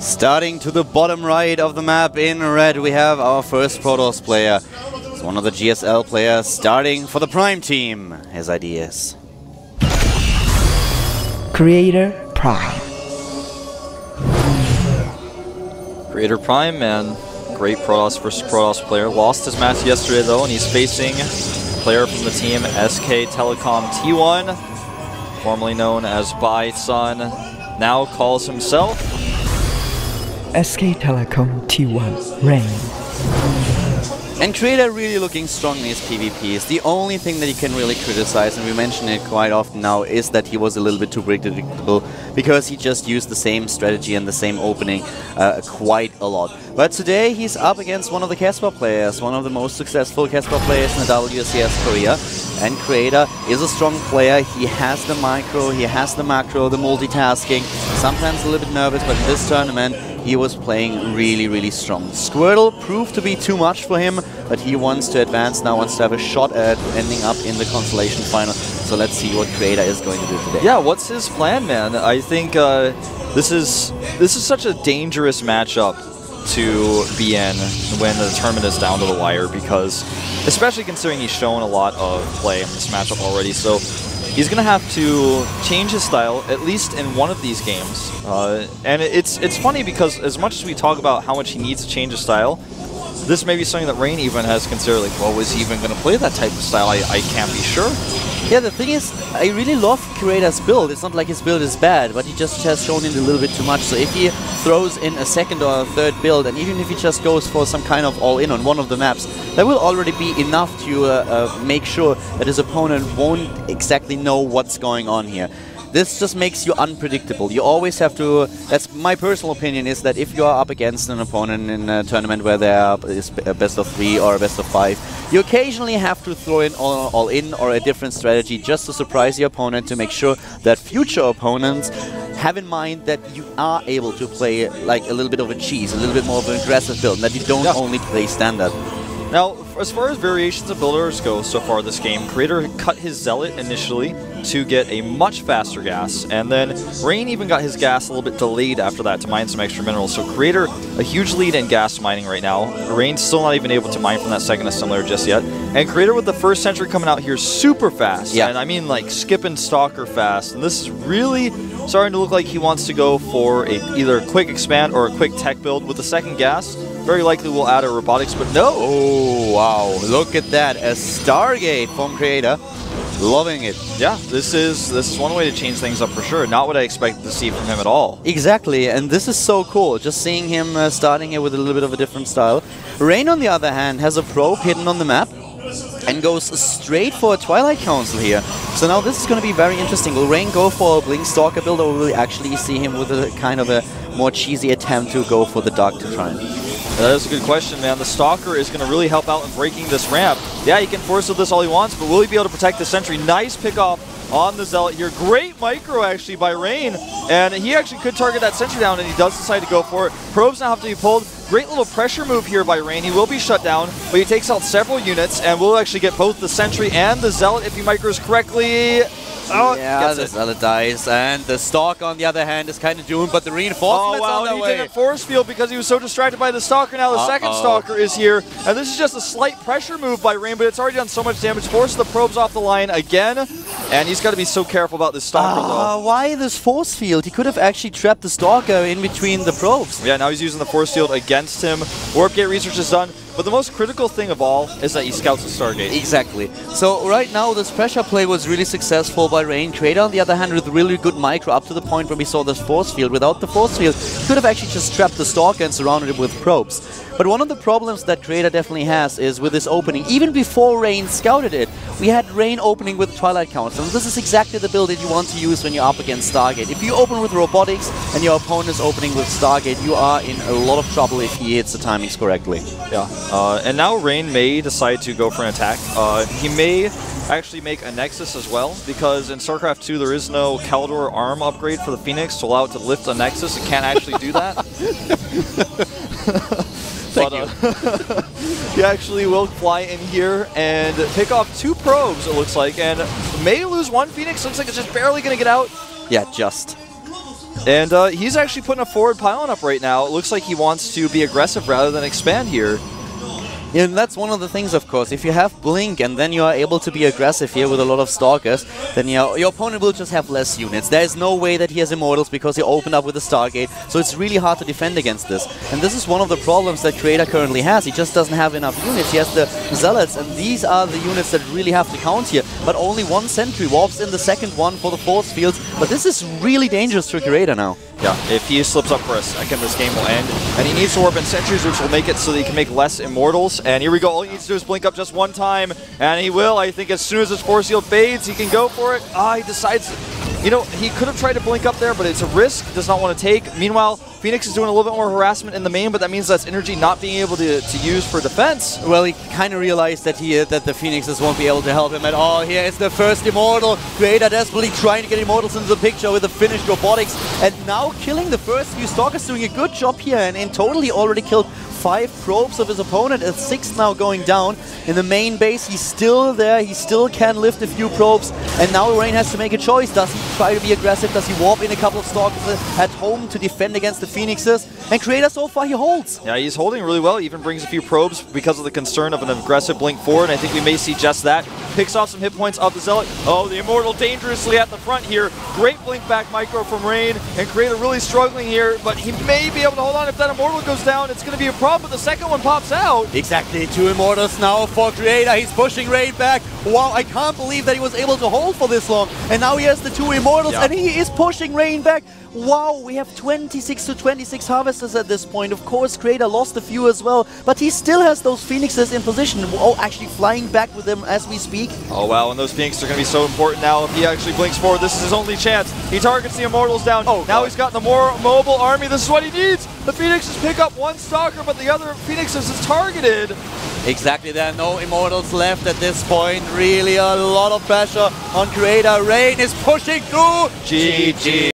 Starting to the bottom right of the map in red, we have our first Protoss player. It's one of the GSL players starting for the Prime team. His ideas. CreatorPrime. CreatorPrime, man. Great Protoss versus Protoss player. Lost his match yesterday though, and he's facing a player from the team SK Telecom T1, formerly known as Sun, now calls himself SK Telecom T1 Rain. And Creator really looking strong in his PvPs. The only thing that he can really criticize, and we mention it quite often now, is that he was a little bit too predictable because he just used the same strategy and the same opening quite a lot. But today he's up against one of the Casper players, one of the most successful Casper players in the WCS Korea. And Creator is a strong player. He has the micro, he has the macro, the multitasking. Sometimes a little bit nervous, but in this tournament he was playing really strong. Squirtle proved to be too much for him, but he wants to advance now, wants to have a shot at ending up in the Constellation Final. So let's see what Creator is going to do today. Yeah, what's his plan, man? I think this is such a dangerous matchup to be in when the tournament is down to the wire, because especially considering he's shown a lot of play in this matchup already, so he's gonna have to change his style at least in one of these games. And it's funny because as much as we talk about how much he needs to change his style, this may be something that Rain even has considered, like, well, is he even gonna play that type of style? I can't be sure. Yeah, the thing is, I really love Creator's build. It's not like his build is bad, but he just has shown it a little bit too much. So if he throws in a second or a third build, and even if he just goes for some kind of all-in on one of the maps, that will already be enough to make sure that his opponent won't exactly know what's going on here. This just makes you unpredictable. You always have to, that's my personal opinion, is that if you are up against an opponent in a tournament where there is a best of 3 or a best of 5, you occasionally have to throw in all in or a different strategy just to surprise your opponent, to make sure that future opponents have in mind that you are able to play like a little bit of a cheese, a little bit more of an aggressive build, and that you don't only play standard. Now, as far as variations of builders go so far this game, Creator cut his Zealot initially to get a much faster gas, and then Rain even got his gas a little bit delayed after that to mine some extra minerals. So Creator, a huge lead in gas mining right now. Rain's still not even able to mine from that second assembler just yet. And Creator with the first sentry coming out here super fast. Yeah. And I mean like skipping Stalker fast. And this is really starting to look like he wants to go for either a quick expand or a quick tech build with the second gas. Very likely we'll add a robotics, but no! Oh, wow. Look at that. A Stargate from Creator. Loving it. Yeah, this is one way to change things up for sure. Not what I expected to see from him at all. Exactly, and this is so cool. Just seeing him starting here with a little bit of a different style. Rain, on the other hand, has a probe hidden on the map and goes straight for a Twilight Council here. So now this is going to be very interesting. Will Rain go for a Blink Stalker build, or will we actually see him with a kind of a more cheesy attempt to go for the Dark Tetrine? That is a good question, man. The Stalker is going to really help out in breaking this ramp. Yeah, he can force with this all he wants, but will he be able to protect the sentry? Nice pick off on the Zealot here. Great micro, actually, by Rain. And he actually could target that sentry down, and he does decide to go for it. Probes now have to be pulled. Great little pressure move here by Rain. He will be shut down, but he takes out several units, and will actually get both the sentry and the Zealot if he micros correctly. Oh, yeah, the Zealot dies, and the Stalker, on the other hand, is kind of doomed, but the reinforcements on their way. He didn't force field because he was so distracted by the Stalker. Now the second Stalker is here, and this is just a slight pressure move by Rain, but it's already done so much damage. Forces the probes off the line again, and he's got to be so careful about this Stalker, though. Why this force field? He could have actually trapped the Stalker in between the probes. Yeah, now he's using the force field against him. Warp Gate research is done. But the most critical thing of all is that he scouts the Stargate. Exactly. So right now this pressure play was really successful by Rain. Creator, on the other hand, with really good micro up to the point where we saw this force field. Without the force field, he could have actually just trapped the Stalker and surrounded it with probes. But one of the problems that Creator definitely has is with this opening. Even before Rain scouted it, we had Rain opening with Twilight Council. And this is exactly the build that you want to use when you're up against Stargate. If you open with Robotics and your opponent is opening with Stargate, you are in a lot of trouble if he hits the timings correctly. Yeah. And now Rain may decide to go for an attack. He may actually make a Nexus as well, because in StarCraft 2 there is no Caldor arm upgrade for the Phoenix to allow it to lift a Nexus. It can't actually do that. Thank you. He actually will fly in here and pick off 2 probes, it looks like, and may lose 1 Phoenix. Looks like it's just barely going to get out. Yeah, just. And he's actually putting a forward pylon up right now. It looks like he wants to be aggressive rather than expand here. Yeah, and that's one of the things, of course. If you have Blink and then you are able to be aggressive here with a lot of Stalkers, then your opponent will just have less units. There is no way that he has Immortals because he opened up with a Stargate, so it's really hard to defend against this. And this is one of the problems that Creator currently has. He just doesn't have enough units. He has the Zealots, and these are the units that really have to count here. But only one Sentry warps in the second one for the force fields. But this is really dangerous for Creator now. Yeah, if he slips up for a second, this game will end. And he needs to warp in Sentries, which will make it so that he can make less Immortals. And here we go. All he needs to do is blink up just one time. And he will. I think as soon as his force field fades, he can go for it. He decides... You know, he could have tried to blink up there, but it's a risk. Does not want to take. Meanwhile, Phoenix is doing a little bit more harassment in the main, but that means that's energy not being able to use for defense. Well, he kind of realized that that the Phoenixes won't be able to help him at all. Here is the first Immortal. Creator desperately trying to get Immortals into the picture with the finished robotics. And now killing the first few Stalkers, doing a good job here. And in total, he already killed 5 probes of his opponent, a 6th now going down. In the main base, he's still there, he still can lift a few probes, and now Rain has to make a choice. Does he try to be aggressive? Does he warp in a couple of Stalkers at home to defend against the Phoenixes? And Creator so far, he holds. Yeah, he's holding really well. He even brings a few probes because of the concern of an aggressive blink forward. I think we may see just that. Picks off some hit points of the Zealot. Oh, the Immortal dangerously at the front here. Great blink back micro from Rain, and Creator really struggling here, but he may be able to hold on. If that Immortal goes down, it's going to be a problem, but the second one pops out. Exactly, 2 Immortals now for Creator. He's pushing Rain back. Wow, I can't believe that he was able to hold for this long. And now he has the 2 Immortals, and he is pushing Rain back. Wow, we have 26 to 26 Harvesters at this point. Of course, Creator lost a few as well, but he still has those Phoenixes in position. Oh, actually flying back with them as we speak. Oh, wow, and those Phoenixes are going to be so important now. If he actually blinks forward, this is his only chance. He targets the Immortals down. Oh, now he's got the more mobile army. This is what he needs. The Phoenixes pick up one Stalker, but the other Phoenixes is targeted. Exactly, there are no Immortals left at this point. Really a lot of pressure on Creator. Rain is pushing through. GG.